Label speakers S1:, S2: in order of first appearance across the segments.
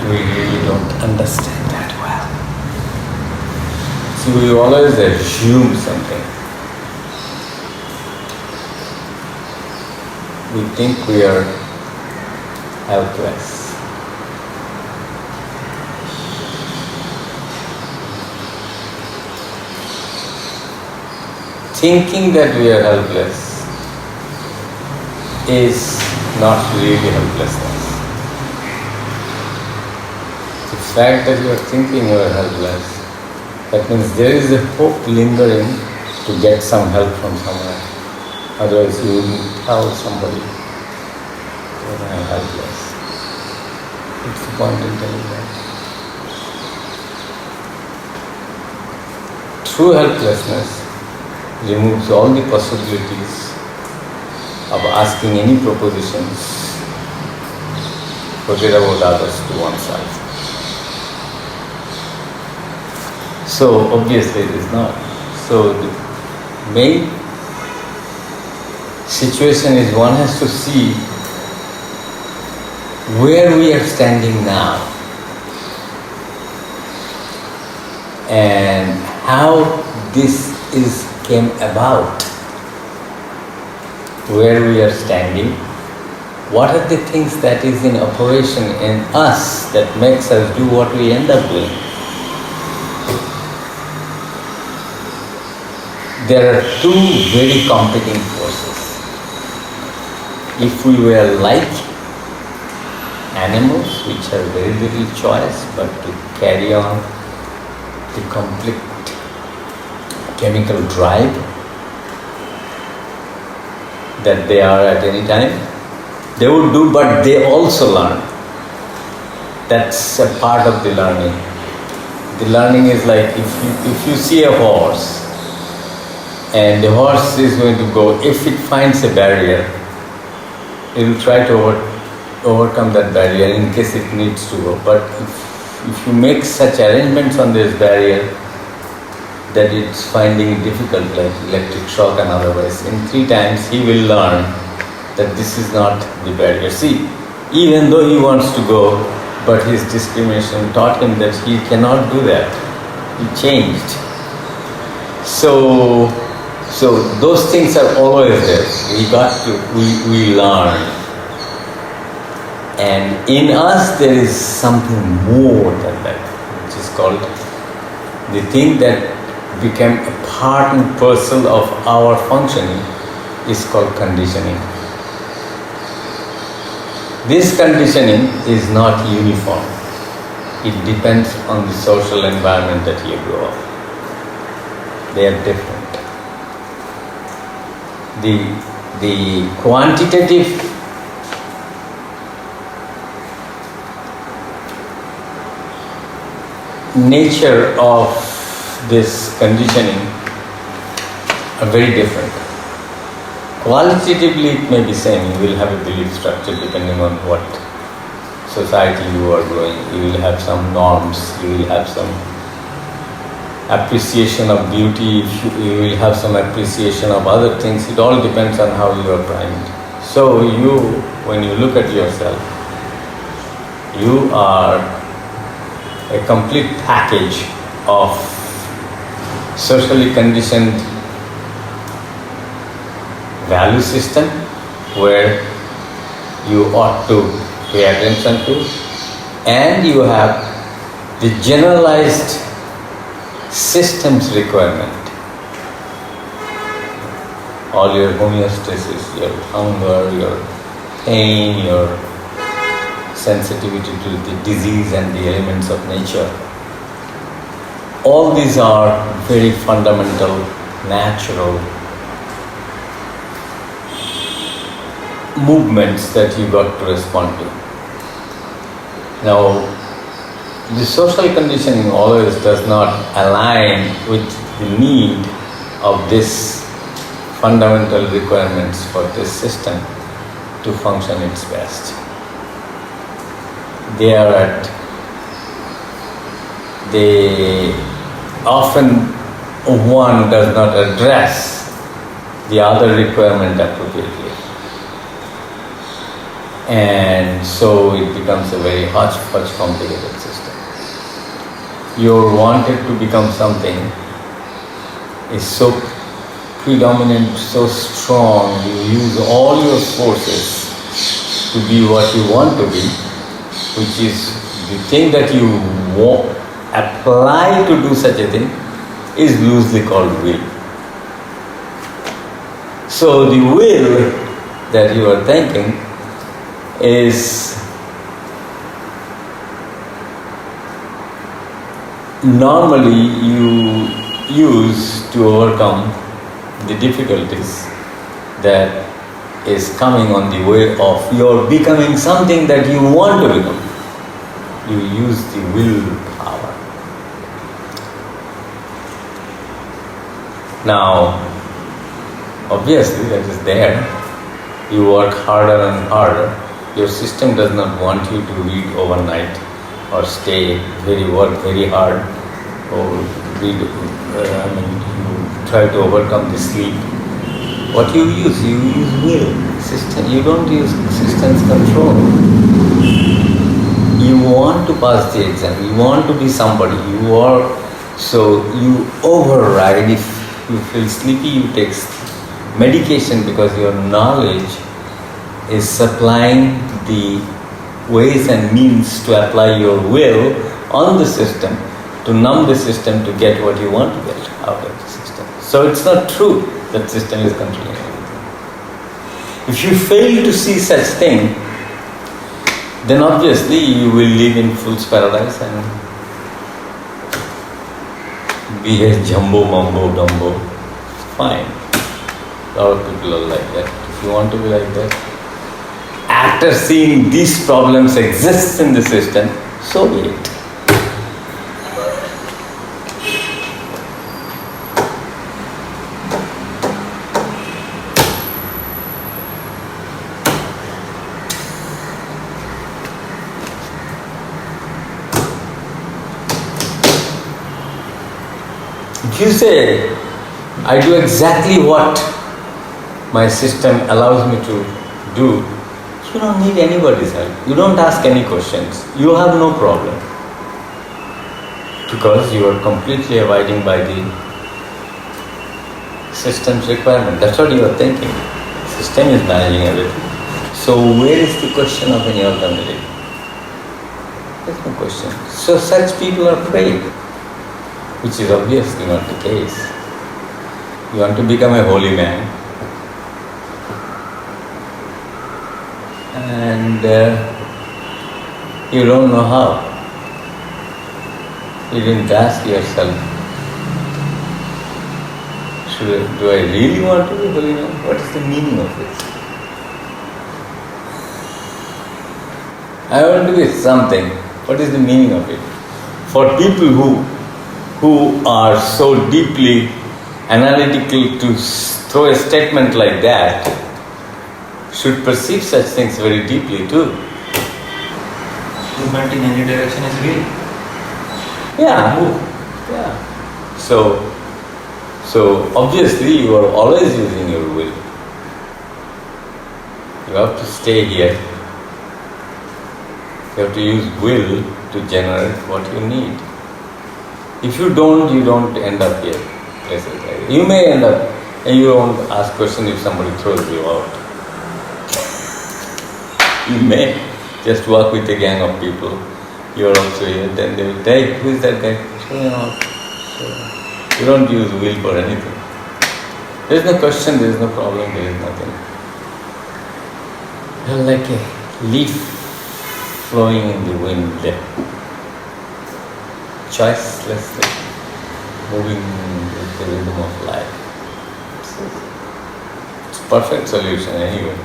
S1: we really don't understand that well. So we always assume something. We think we are helpless. Thinking that we are helpless is not really helplessness. The fact that you are thinking you are helpless, that means there is a hope lingering to get some help from somewhere. Otherwise you wouldn't tell somebody that I am helpless. What's the point in telling that? True helplessness removes all the possibilities of asking any propositions, forget about others to oneself. So obviously it is not. So the main situation is one has to see where we are standing now and how this came about. Where we are standing, what are the things that is in operation in us that makes us do what we end up doing. There are two very competing forces. If we were like animals, which have very little choice but to carry on the complete chemical drive that they are at any time, they would do, but they also learn. That's a part of the learning. The learning is like if you see a horse and the horse is going to go, if it finds a barrier, it will try to overcome that barrier in case it needs to go. But if you make such arrangements on this barrier that it's finding it difficult, like electric shock and otherwise, in 3 times he will learn that this is not the barrier. See, even though he wants to go, but his discrimination taught him that he cannot do that. He changed. So those things are always there. We learn. And in us there is something more than that, which is called the thing that became a part and parcel of our functioning is called conditioning. This conditioning is not uniform. It depends on the social environment that you grow up. They are different. The quantitative nature of this conditioning are very different. Qualitatively it may be same. You will have a belief structure depending on what society you are growing. You will have some norms, you will have some appreciation of beauty, you will have some appreciation of other things. It all depends on how you are primed. So when you look at yourself, you are a complete package of socially conditioned value system where you ought to pay attention to, and you have the generalized systems requirement. All your homeostasis, your hunger, your pain, your sensitivity to the disease and the elements of nature. All these are very fundamental, natural movements that you got to respond to. Now, the social conditioning always does not align with the need of this fundamental requirements for this system to function its best. They often one does not address the other requirement appropriately. And so it becomes a very hodgepodge complicated system. Your wanted to become something is so predominant, so strong, you use all your forces to be what you want to be, which is the thing that you apply to do such a thing is loosely called will. So the will that you are thinking is normally you use to overcome the difficulties that is coming on the way of your becoming something that you want to become. You use the willpower. Now, obviously that is there. You work harder and harder. Your system does not want you to read overnight or work very hard or read, you try to overcome the sleep. What you use will. System. You don't use system's control. You want to pass the exam. You want to be somebody. So you override. If you feel sleepy, you take medication because your knowledge is supplying the ways and means to apply your will on the system, to numb the system to get what you want to get out of the system. So it's not true that system is controlling everything. If you fail to see such thing, then obviously you will live in fool's paradise and be a jumbo, mumbo, dumbo. Fine. A lot of people are like that. If you want to be like that, after seeing these problems exist in the system, so be it. If you say, I do exactly what my system allows me to do, you don't need anybody's help. You don't ask any questions. You have no problem. Because you are completely abiding by the system's requirement. That's what you are thinking. System is managing everything. So where is the question of any alternative? There's no question. So such people are afraid, which is obviously not the case. You want to become a holy man, and you don't know how. You didn't ask yourself, do I really want to be holy man? What is the meaning of this? I want to be something. What is the meaning of it? For people who are so deeply analytical to throw a statement like that, should perceive such things very deeply too.
S2: Movement in any direction is real.
S1: Yeah. So obviously you are always using your will. You have to stay here. You have to use will to generate what you need. If you don't end up here. You may end up and you won't ask question if somebody throws you out. You may just walk with a gang of people. You are also here. Then they will tell, who is that guy? So you don't use will for anything. There is no question, there is no problem, there is nothing. You are like a leaf flowing in the wind, choicelessly moving with the rhythm of life. It's a perfect solution anyway.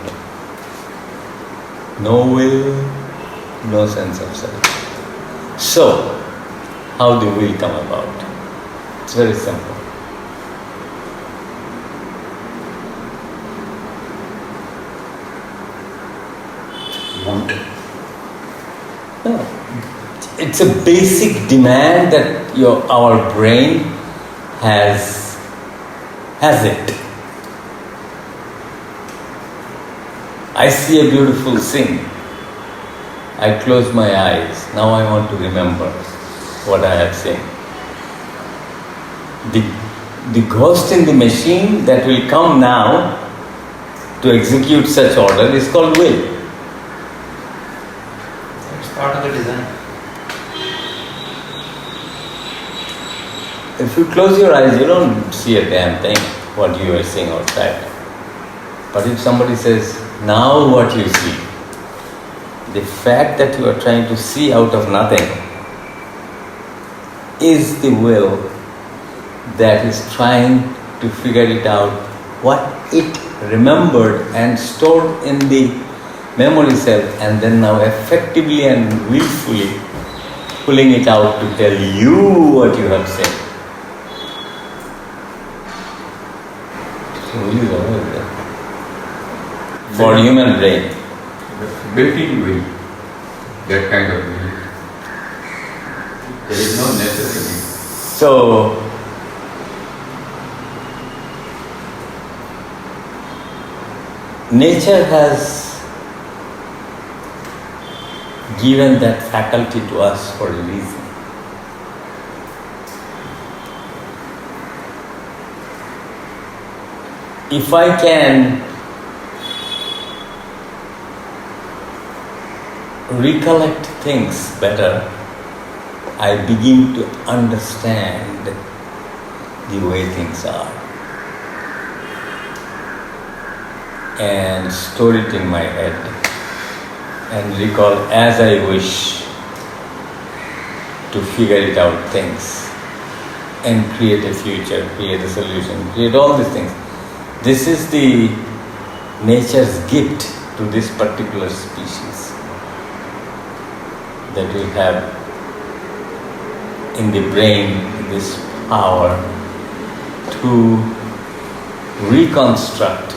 S1: No will, no sense of self. So, how the will come about? It's very simple.
S2: Wanted.
S1: No. It's a basic demand that our brain has it. I see a beautiful thing. I close my eyes. Now I want to remember what I have seen. The ghost in the machine that will come now to execute such order is called will.
S2: It's part of the design.
S1: If you close your eyes, you don't see a damn thing, what you are seeing outside. But if somebody says, now what you see, the fact that you are trying to see out of nothing is the will that is trying to figure it out, what it remembered and stored in the memory cell, and then now effectively and willfully pulling it out to tell you what you have seen. So will is always there. For human brain.
S3: Built-in will, that kind of will. There is no necessity.
S1: So, nature has given that faculty to us for a reason. If I can recollect things better, I begin to understand the way things are and store it in my head and recall as I wish to figure it out things and create a future, create a solution, create all these things. This is the nature's gift to this particular species, that we have in the brain this power to reconstruct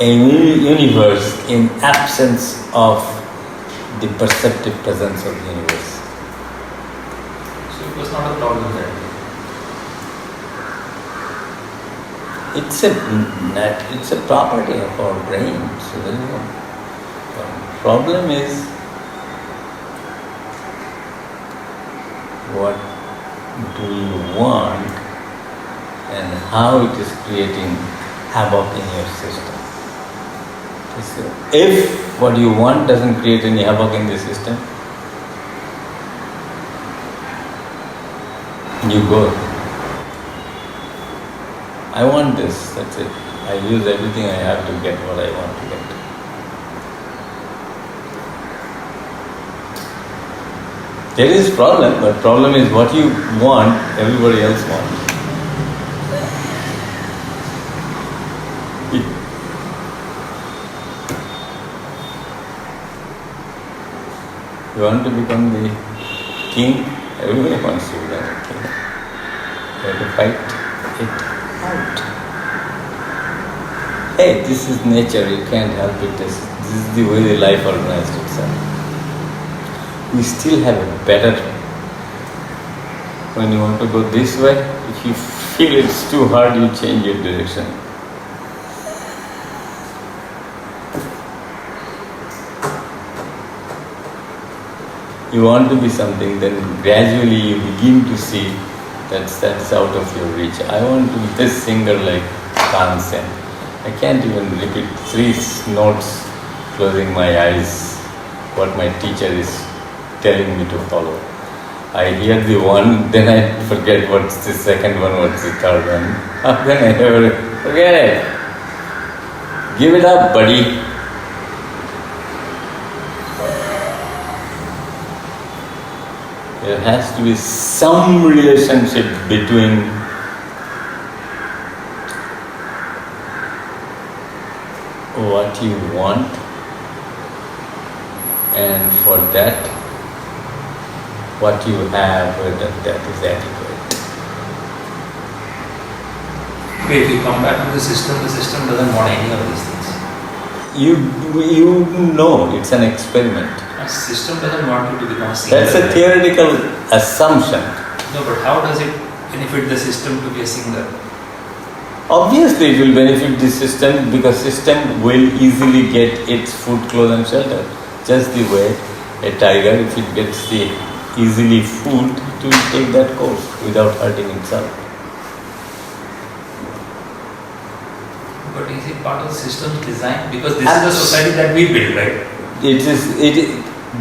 S1: a universe in absence of the perceptive presence of the universe.
S2: So it was not a problem then.
S1: It's a property of our brain. So there is no problem. Is what do you want and how it is creating havoc in your system. If what you want doesn't create any havoc in the system, you go. I want this, that's it. I use everything I have to get what I want to get. There is problem, but problem is what you want, everybody else wants. You want to become the king, everybody wants to become the king. You have to fight it out. Hey, this is nature, you can't help it. This is the way the life organized itself. We still have a better. When you want to go this way, if you feel it's too hard, you change your direction. You want to be something, then gradually you begin to see that's out of your reach. I want to be this singer like Tansen. I can't even repeat 3 notes closing my eyes, what my teacher is telling me to follow. I hear the one, then I forget what's the second one, what's the third one. How can I ever forget it? Give it up, buddy. There has to be some relationship between what you want, and for that, what you have, whether that is adequate.
S2: Okay, if you come back to the system doesn't want any of these things.
S1: You know it's an experiment.
S2: A system doesn't want you to become a singular.
S1: That's a theoretical assumption.
S2: No, but how does it benefit the system to be a singular?
S1: Obviously it will benefit the system because system will easily get its food, clothes and shelter. Just the way A tiger, if it gets the easily food, it will take that course without hurting itself.
S2: But is it part of the system's design? Because this is the society that we build, right?
S1: It is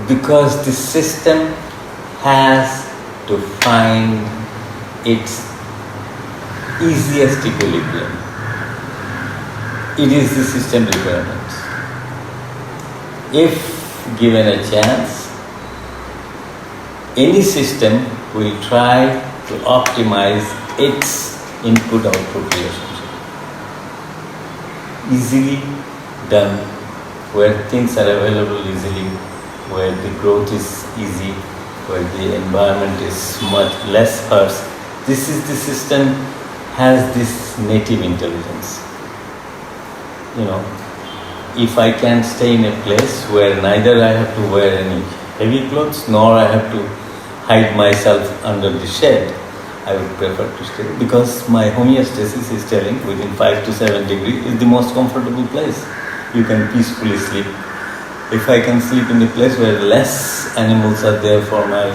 S1: because the system has to find its easiest equilibrium. It is the system requirements. If given a chance, any system will try to optimize its input-output relationship. Easily done, where things are available easily, where the growth is easy, where the environment is much less harsh. This is the system has this native intelligence. If I can stay in a place where neither I have to wear any heavy clothes nor I have to hide myself under the shade, I would prefer to stay because my homeostasis is telling within 5 to 7 degrees is the most comfortable place. You can peacefully sleep. If I can sleep in a place where less animals are there for my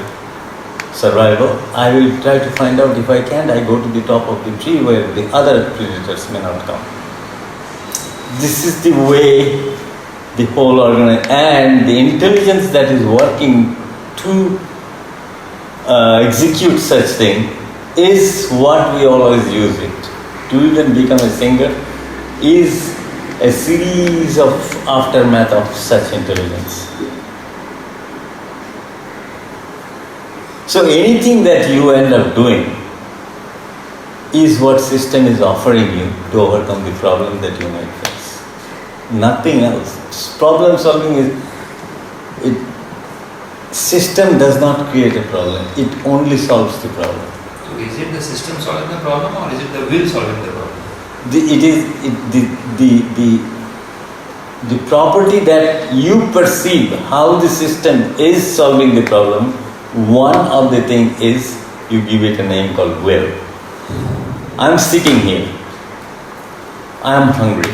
S1: survival, I will try to find out. If I can't, I go to the top of the tree where the other predators may not come. This is the way the whole organization and the intelligence that is working to execute such thing is what we always use it. To even become a singer is a series of aftermath of such intelligence. So anything that you end up doing is what system is offering you to overcome the problem that you might face. Nothing else. Problem solving system does not create a problem. It only solves the problem.
S2: So is it the system solving the problem or is it the will solving the problem? The property that you perceive how the system is solving the problem, one of the thing is you give it a name called will. I'm sitting here. I am hungry.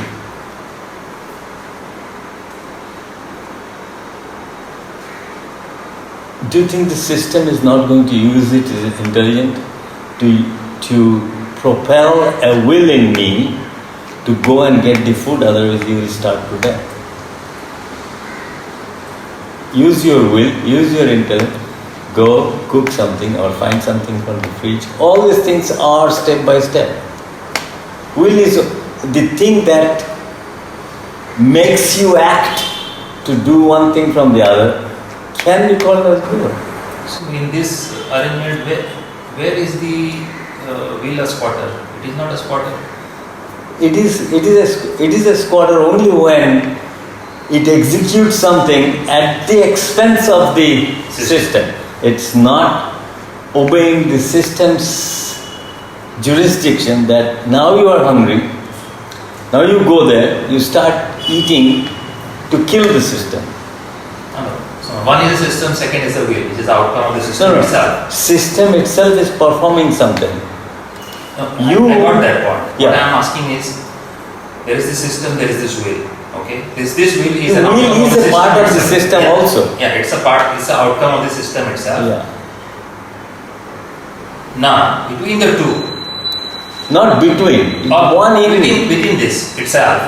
S2: Do you think the system is not going to use it as intelligent to propel a will in me to go and get the food, otherwise you will starve to death? Use your will, use your intellect, go cook something or find something from the fridge. All these things are step by step. Will is the thing that makes you act to do one thing from the other. Can be called as will. So in this arrangement, where is the will a squatter? It is not a squatter.
S1: It is a squatter only when it executes something at the expense of the system. It's not obeying the system's jurisdiction that now you are hungry, now you go there, you start eating to kill the system.
S2: So one is the system, second is the will, which is the outcome of the system itself.
S1: System itself is performing something.
S2: No, I got that point.
S1: Yeah.
S2: What I am asking is, there is the system, there is this will. Okay, this will is
S1: The
S2: an outcome
S1: will
S2: of
S1: is
S2: the
S1: a part of the system
S2: yeah.
S1: also.
S2: Yeah, it's a part. It's the outcome of the system itself.
S1: Yeah.
S2: Now, between the two,
S1: Not between.
S2: or
S1: One in
S2: within this itself,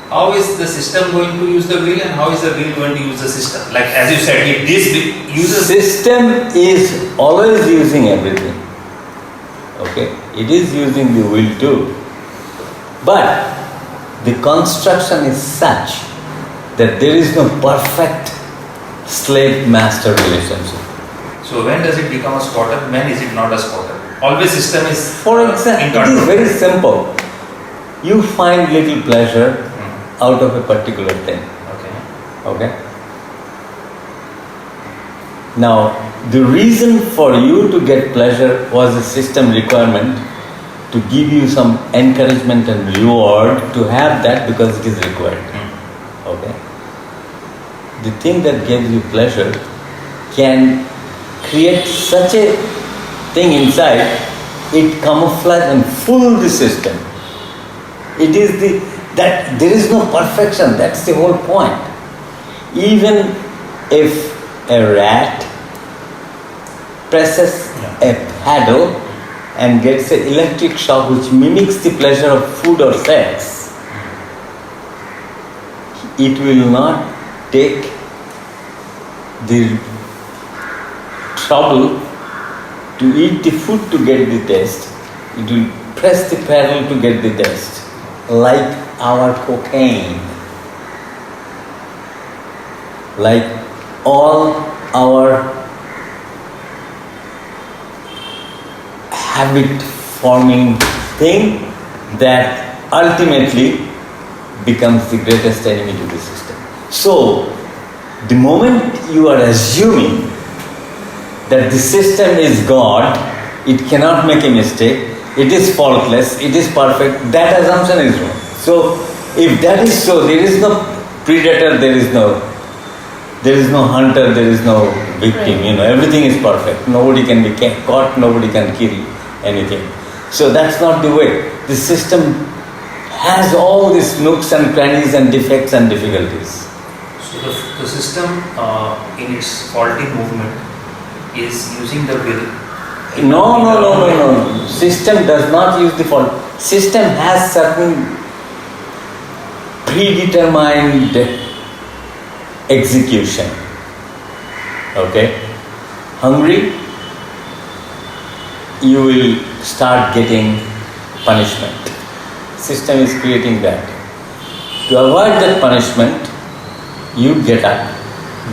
S2: how is the system going to use the will, and how is the will going to use the system? Like as you said, if this uses
S1: system is always using everything. Okay, it is using the will too, but the construction is such that there is no perfect slave-master relationship.
S2: So when does it become a squatter? When is it not a squatter? Always system is
S1: For example, it is very simple. You find little pleasure out of a particular thing. Okay? Now, the reason for you to get pleasure was a system requirement to give you some encouragement and reward to have that because it is required. Okay? The thing that gives you pleasure can create such a thing inside, it camouflages and fool the system. It is that there is no perfection, that's the whole point. Even if a rat presses a paddle and gets an electric shock which mimics the pleasure of food or sex, it will not take the trouble to eat the food to get the taste. It will press the pedal to get the taste, like our cocaine, like all our habit-forming thing that ultimately becomes the greatest enemy to the system. So, the moment you are assuming that the system is God, it cannot make a mistake, it is faultless, it is perfect, that assumption is wrong. So, if that is so, there is no predator, there is no hunter, there is no victim, everything is perfect. Nobody can be caught, nobody can kill anything. So that's not the way. The system has all these nooks and crannies and defects and difficulties.
S4: So the system in its faulty movement is using the will.
S1: No. System does not use the fault. System has certain predetermined execution. Okay? Hungry, you will start getting punishment. System is creating that. To avoid that punishment, you get up,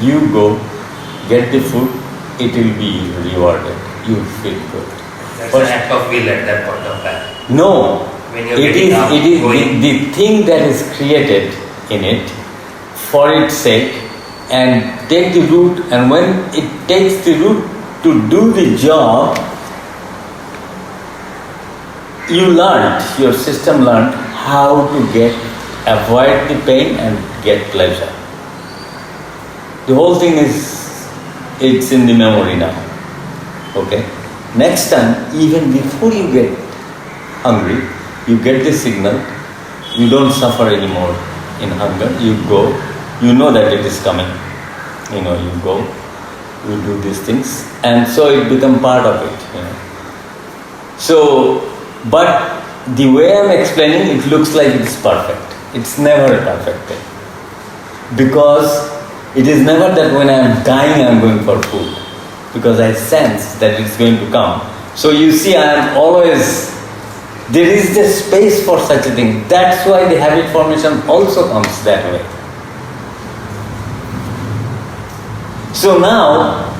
S1: you go, get the food, it will be rewarded. You feel good.
S4: That's an act of will at that point of time.
S1: No,
S4: When you're
S1: it is the thing that is created in it for its sake and take the root, and when it takes the root to do the job, your system learned how to avoid the pain and get pleasure. The whole thing it's in the memory now. Okay? Next time, even before you get hungry, you get the signal, you don't suffer anymore in hunger, you go, you know that it is coming. You go, you do these things, and so it becomes part of it. So, but the way I'm explaining, it looks like it's perfect. It's never a perfect thing. Because it is never that when I'm dying, I'm going for food. Because I sense that it's going to come. So you see, I am always, there is the space for such a thing. That's why the habit formation also comes that way. So now,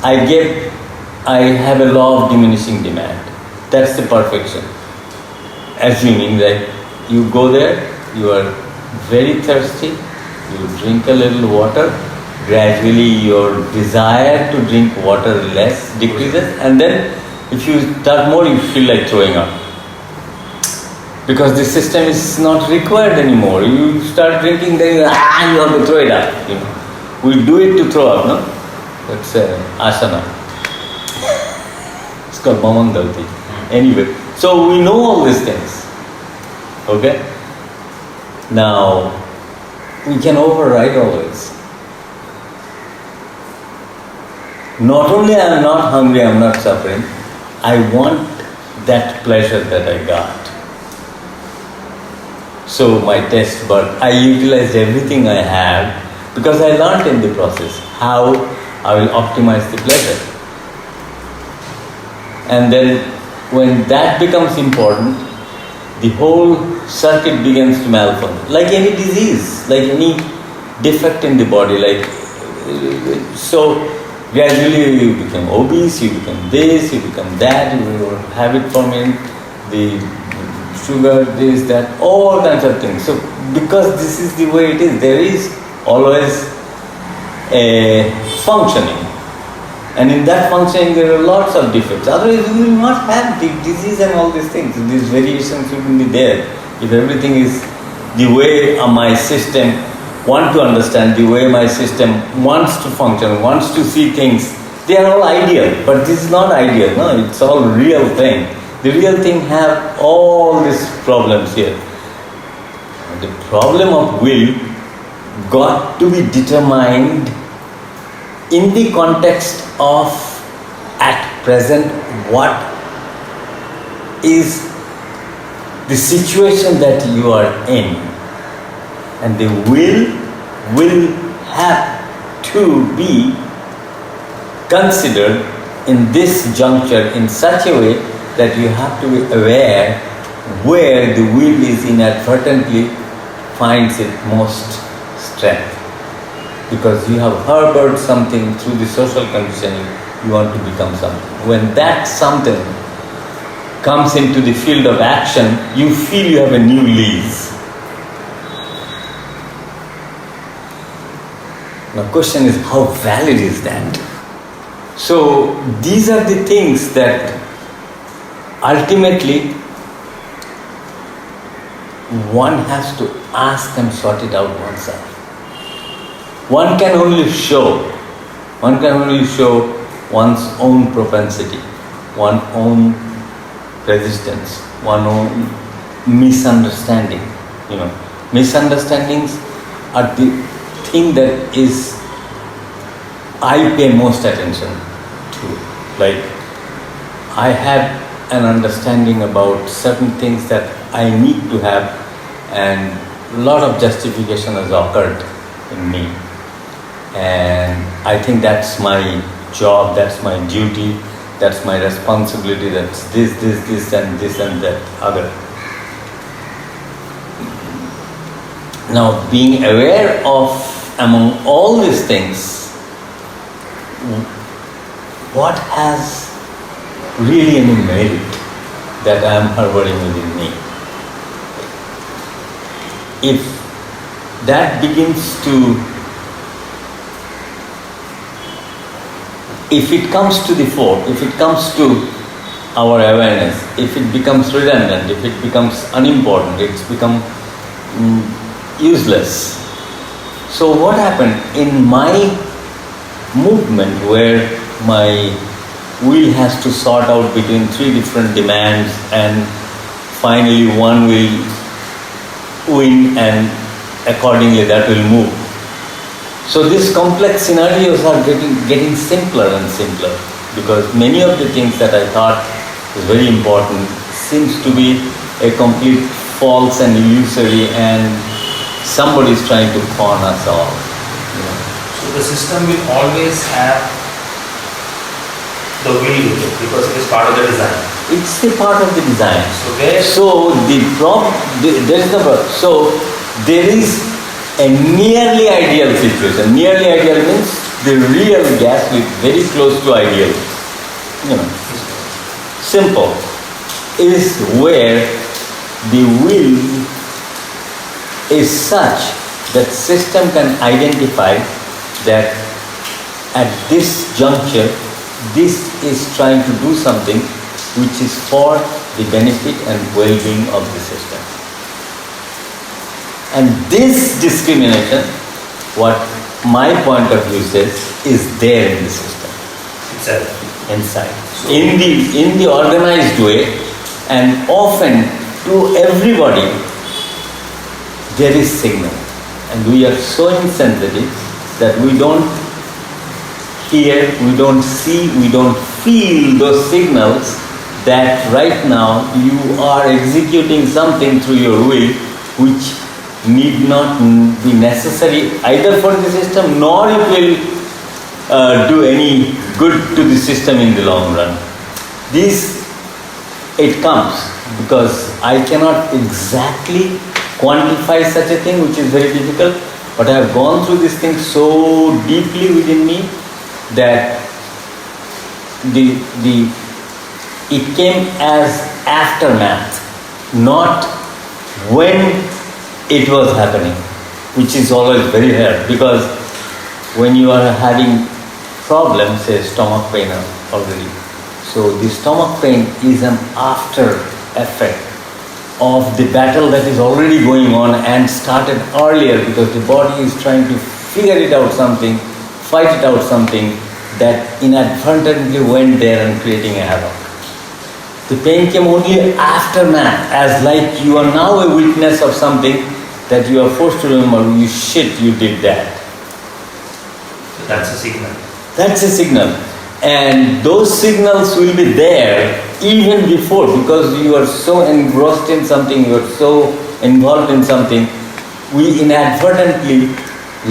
S1: I have a law of diminishing demand. That's the perfection. Assuming that you go there, you are very thirsty, you drink a little water, gradually your desire to drink water less decreases, and then if you start more, you feel like throwing up. Because the system is not required anymore. You start drinking, then you have to throw it up. We do it to throw up, no? That's asana. It's called Mamandalti. Anyway, so we know all these things. Okay? Now, we can override all this. Not only I am not hungry, I am not suffering, I want that pleasure that I got. So my test bud, I utilized everything I have because I learned in the process how I will optimize the pleasure. And then when that becomes important, the whole circuit begins to malfunction. Like any disease, like any defect in the body, so gradually you become obese, you become this, you become that, your habit forming, the sugar, this, that, all kinds of things. So because this is the way it is, there is always a functioning. And in that functioning there are lots of defects. Otherwise you will not have the disease and all these things. These variations shouldn't be there. If everything is the way my system want to understand, the way my system wants to function, wants to see things, they are all ideal. But this is not ideal, no? It's all real thing. The real thing have all these problems here. The problem of will got to be determined in the context of at present what is the situation that you are in, and the will have to be considered in this juncture in such a way that you have to be aware where the will is inadvertently finds its most strength. Because you have harbored something through the social conditioning, you want to become something. When that something comes into the field of action, you feel you have a new lease. Now, the question is, how valid is that? So, these are the things that ultimately one has to ask and sort it out oneself. One can only show one's own propensity, one's own resistance, one's own misunderstanding. Misunderstandings are the thing that is I pay most attention to. Like, I have an understanding about certain things that I need to have, and a lot of justification has occurred in me. And I think that's my job, that's my duty, that's my responsibility, that's this and that other. Now, being aware of, among all these things, what has really any merit that I am harboring within me. If that begins to, if it comes to the fore, if it comes to our awareness, if it becomes redundant, if it becomes unimportant, it's become useless. So what happened in my movement where my will has to sort out between three different demands and finally one will win and accordingly that will move. So these complex scenarios are getting simpler and simpler, because many of the things that I thought was very important seems to be a complete false and illusory, and somebody is trying to con us all.
S4: So the system will always have the will with it because it is part of the design.
S1: It's a part of the design.
S4: So
S1: there is a nearly ideal situation. Nearly ideal means the real gas with very close to ideal. Simple is where the will is such that system can identify that at this juncture this is trying to do something which is for the benefit and well-being of the system. And this discrimination, what my point of view says, is there in the system. Inside. So in the organized way, and often to everybody, there is signal. And we are so insensitive that we don't hear, we don't see, we don't feel those signals that right now you are executing something through your will which need not be necessary either for the system, nor it will do any good to the system in the long run. It comes because I cannot exactly quantify such a thing, which is very difficult, but I have gone through this thing so deeply within me that it came as aftermath, not when it was happening, which is always very rare, because when you are having problems, say stomach pain already, so the stomach pain is an after effect of the battle that is already going on and started earlier, because the body is trying to figure it out something, fight it out something that inadvertently went there and creating a havoc. The pain came only aftermath, as like you are now a witness of something that you are forced to remember, you did that.
S4: So that's a signal.
S2: That's a signal. And those signals will be there even before, because you are so engrossed in something, you are so involved in something, we inadvertently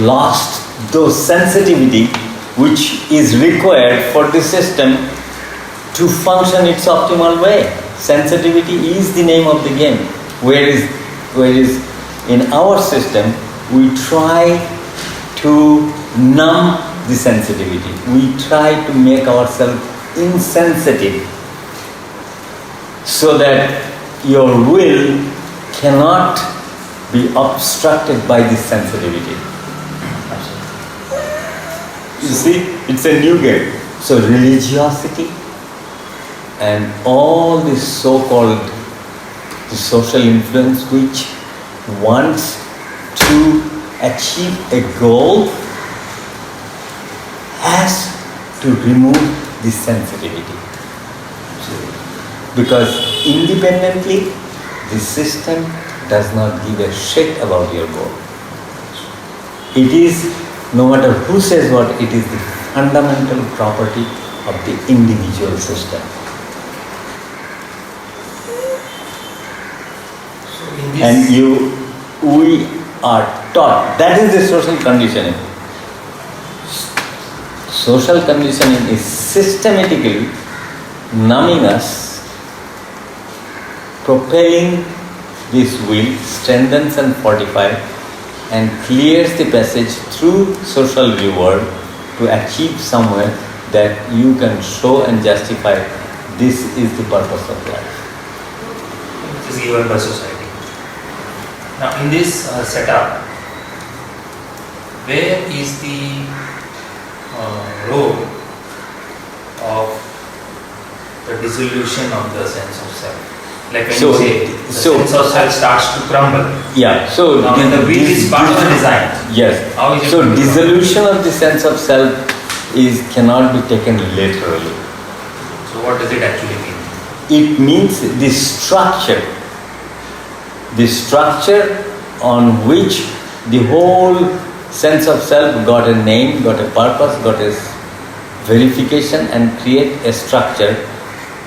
S2: lost those sensitivity which is required for the system to function its optimal way. Sensitivity is the name of the game. Whereas in our system, we try to numb the sensitivity. We try to make ourselves insensitive so that your will cannot be obstructed by this sensitivity. You see, it's a new game. So religiosity and all this so-called the social influence which wants to achieve a goal has to remove this sensitivity. Because independently, the system does not give a shit about your goal. It is, no matter who says what, it is the fundamental property of the individual system. And we are taught, that is the social conditioning. Social conditioning is systematically numbing us, propelling this will, strengthens and fortifies, and clears the passage through social reward to achieve somewhere that you can show and justify this is the purpose of life.
S4: Which is given by society. Now, in this setup, where is the role of the dissolution of the sense of self? Like when you say the sense of self starts to crumble.
S2: Yeah. So
S4: now when the will is part of the design.
S2: Yes.
S4: How is it
S2: So dissolution of the sense of self cannot be taken literally.
S4: So what does it actually mean?
S2: It means the structure on which the whole sense of self got a name, got a purpose, got a verification, and create a structure.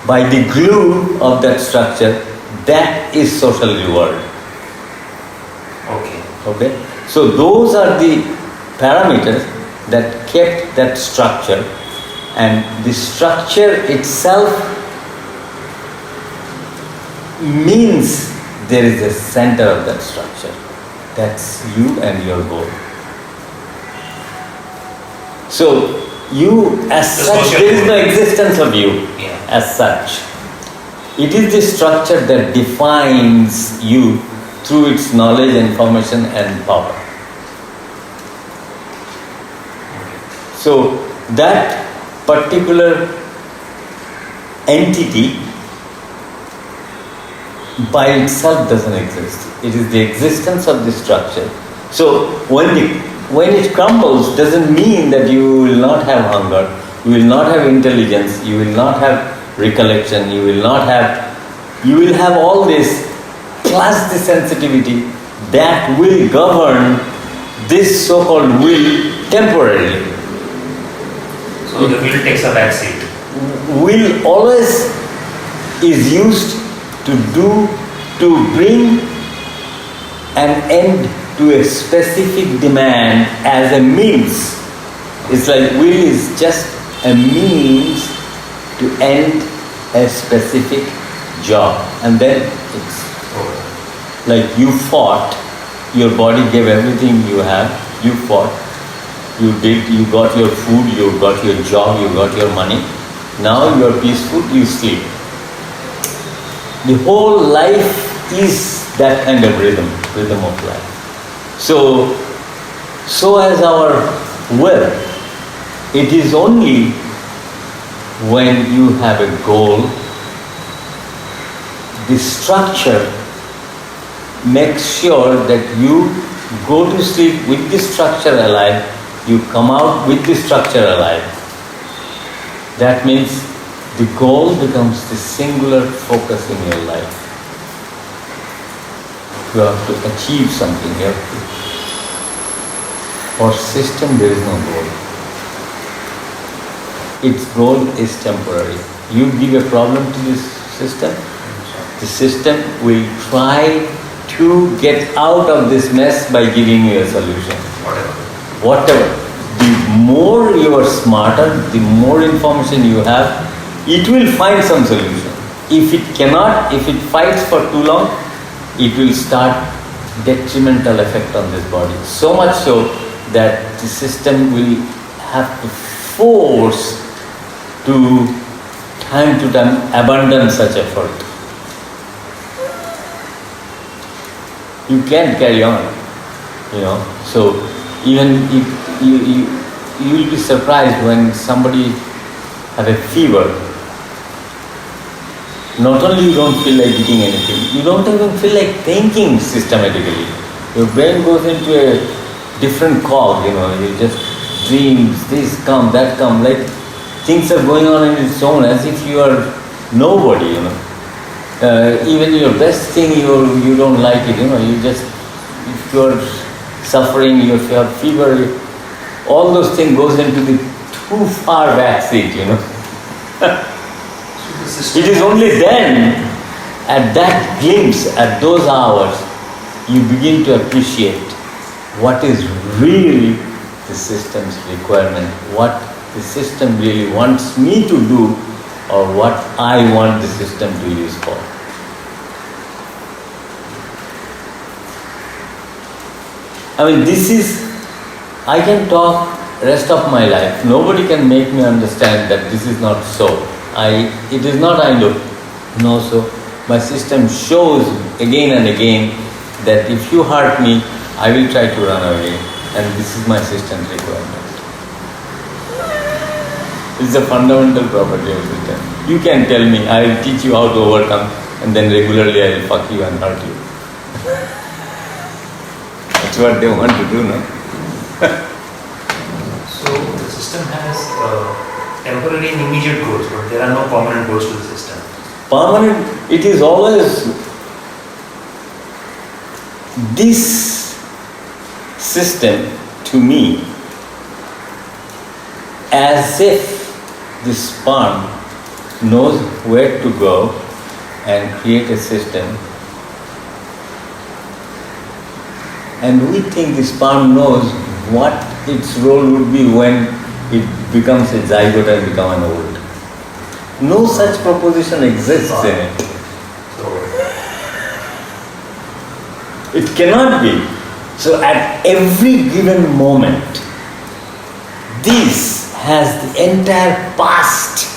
S2: By the glue of that structure, that is social reward. Okay. So those are the parameters that kept that structure, and the structure itself means there is a center of that structure. That's you and your goal. So you as such, there is no existence of you as such. It is the structure that defines you through its knowledge, information and power. So that particular entity by itself doesn't exist. It is the existence of the structure. So when it crumbles, doesn't mean that you will not have hunger, you will not have intelligence, you will not have recollection, you will have all this plus the sensitivity that will govern this so-called will temporarily.
S4: So the will takes a back seat.
S2: Will always is used to bring an end to a specific demand as a means. It's like will is just a means to end a specific job, and then it's over. Like you fought, your body gave everything you have, you fought, you got your food, you got your job, you got your money. Now you are peaceful, you sleep. The whole life is that kind of rhythm of life. So as our will, it is only when you have a goal, the structure makes sure that you go to sleep with the structure alive, you come out with the structure alive. That means the goal becomes the singular focus in your life. You have to achieve something. For system, there is no goal. its role is temporary. You give a problem to this system, the system will try to get out of this mess by giving you a solution. Whatever. The more you are smarter, the more information you have, it will find some solution. If it cannot, if it fights for too long, it will start detrimental effect on this body. So much so that the system will have to force to time to time abandon such effort. You can't carry on, So even if you will be surprised when somebody have a fever. Not only you don't feel like eating anything, you don't even feel like thinking systematically. Your brain goes into a different cog, you just dreams, this come, that come, like things are going on in its own as if you are nobody, even your best thing you don't like it, you just, if you are suffering, if you have fever, all those things goes into the too far back seat, It is only then, at that glimpse, at those hours, you begin to appreciate what is really the system's requirement, what the system really wants me to do, or what I want the system to use for. I can talk rest of my life. Nobody can make me understand that this is not so. It is not I know so. My system shows again and again that if you hurt me, I will try to run away. And this is my system's requirement. It's a fundamental property of system. You can tell me, I will teach you how to overcome, and then regularly I will fuck you and hurt you. That's what they want to do, no?
S4: So the system has temporary and immediate goals, but there are no permanent goals to the system.
S2: Permanent, it is always this system to me as if the sperm knows where to go and create a system, and we think the sperm knows what its role would be when it becomes a zygote and become an ovule. No such proposition exists in it. It cannot be. So at every given moment, this has the entire past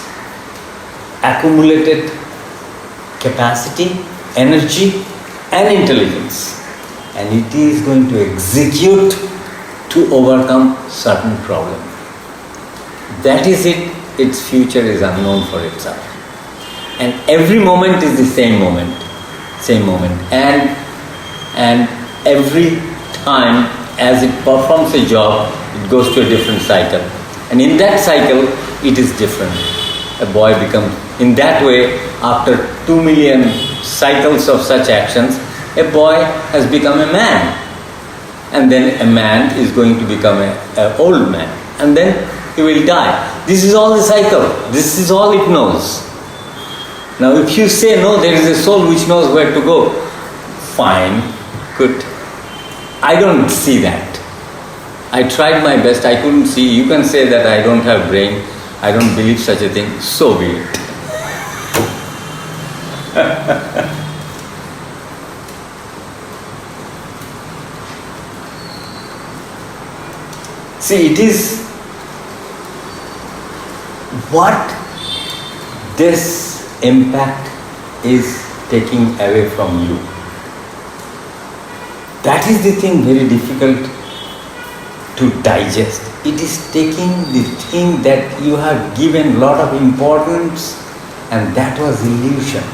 S2: accumulated capacity, energy and intelligence, and it is going to execute to overcome certain problem. That is it. Its future is unknown for itself. And every moment is the same moment. And every time as it performs a job, it goes to a different cycle. And in that cycle, it is different. A boy becomes, in that way, after 2 million cycles of such actions, a boy has become a man. And then a man is going to become an old man. And then he will die. This is all the cycle. This is all it knows. Now if you say, no, there is a soul which knows where to go, fine, good. I don't see that. I tried my best, I couldn't see. You can say that I don't have brain, I don't believe such a thing, so be it. See, it is what this impact is taking away from you. That is the thing very difficult to digest. It is taking the thing that you have given lot of importance, and that was illusion.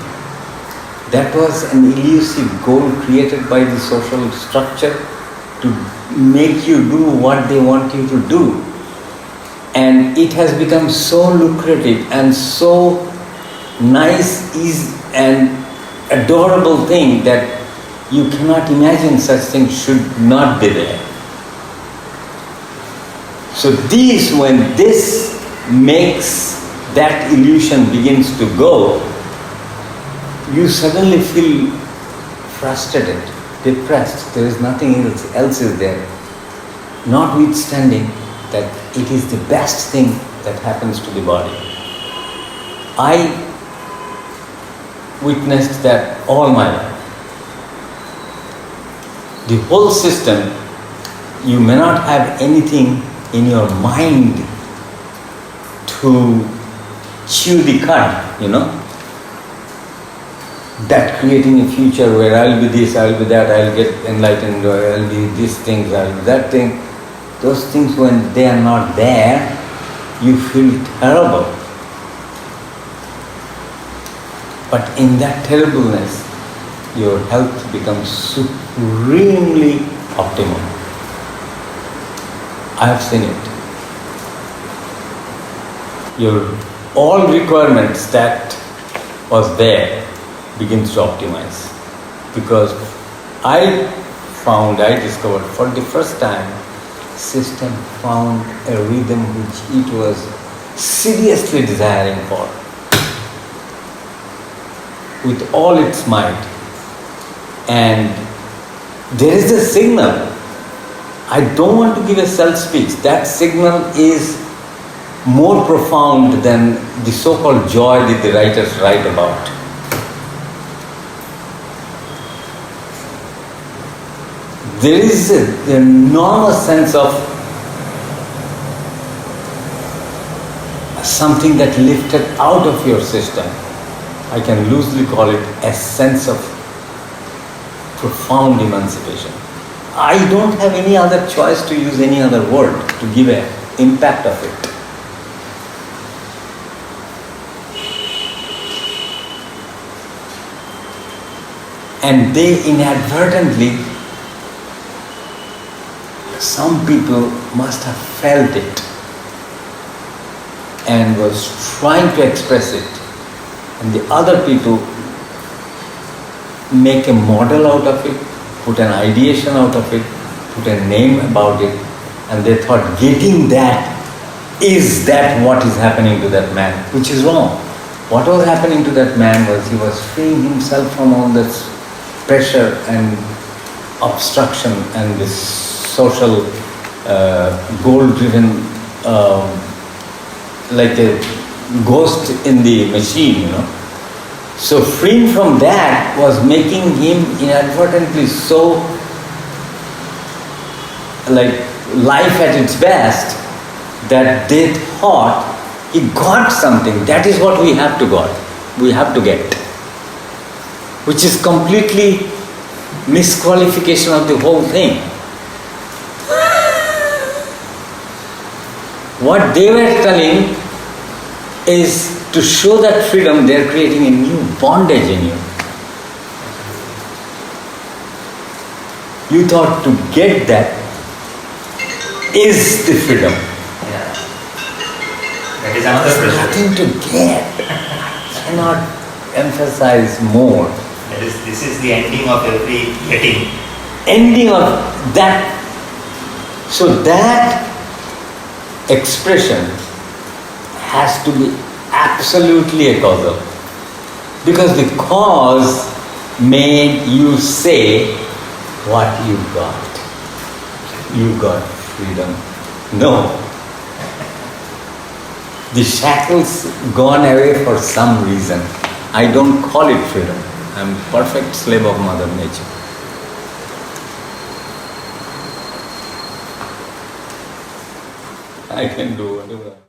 S2: That was an elusive goal created by the social structure to make you do what they want you to do. And it has become so lucrative and so nice and adorable thing that you cannot imagine such things should not be there. So when this
S1: makes that illusion begins to go, you suddenly feel frustrated, depressed. There is nothing else is there. Notwithstanding that it is the best thing that happens to the body. I witnessed that all my life. The whole system, you may not have anything in your mind to chew the cud, that creating a future where I'll be this, I'll be that, I'll get enlightened, or I'll be these things, I'll be that thing. Those things, when they are not there, you feel terrible. But in that terribleness, your health becomes supremely optimal. I have seen it. Your all requirements that was there begins to optimize. Because I discovered for the first time, system found a rhythm which it was seriously desiring for, with all its might. And there is a signal. I don't want to give a self-speech. That signal is more profound than the so-called joy that the writers write about. There is an enormous sense of something that lifted out of your system. I can loosely call it a sense of profound emancipation. I don't have any other choice to use any other word to give an impact of it. And they inadvertently, some people must have felt it and was trying to express it. And the other people make a model out of it, put an ideation out of it, put a name about it, and they thought getting that is that what is happening to that man, which is wrong. What was happening to that man was he was freeing himself from all this pressure and obstruction and this social goal-driven, like a ghost in the machine, So freeing from that was making him inadvertently so like life at its best that they thought he got something. That is what we have to get. Which is completely misqualification of the whole thing. What they were telling is to show that freedom, they are creating a new bondage in you. You thought to get that is the freedom.
S4: Yeah. That is another
S1: There's
S4: pressure.
S1: nothing to get. I cannot emphasize more.
S4: This is the ending of every getting.
S1: Ending of that. So that expression has to be absolutely a causal. Because the cause made you say what you got. You got freedom. No. The shackles gone away for some reason. I don't call it freedom. I'm a perfect slave of Mother Nature. I can do whatever.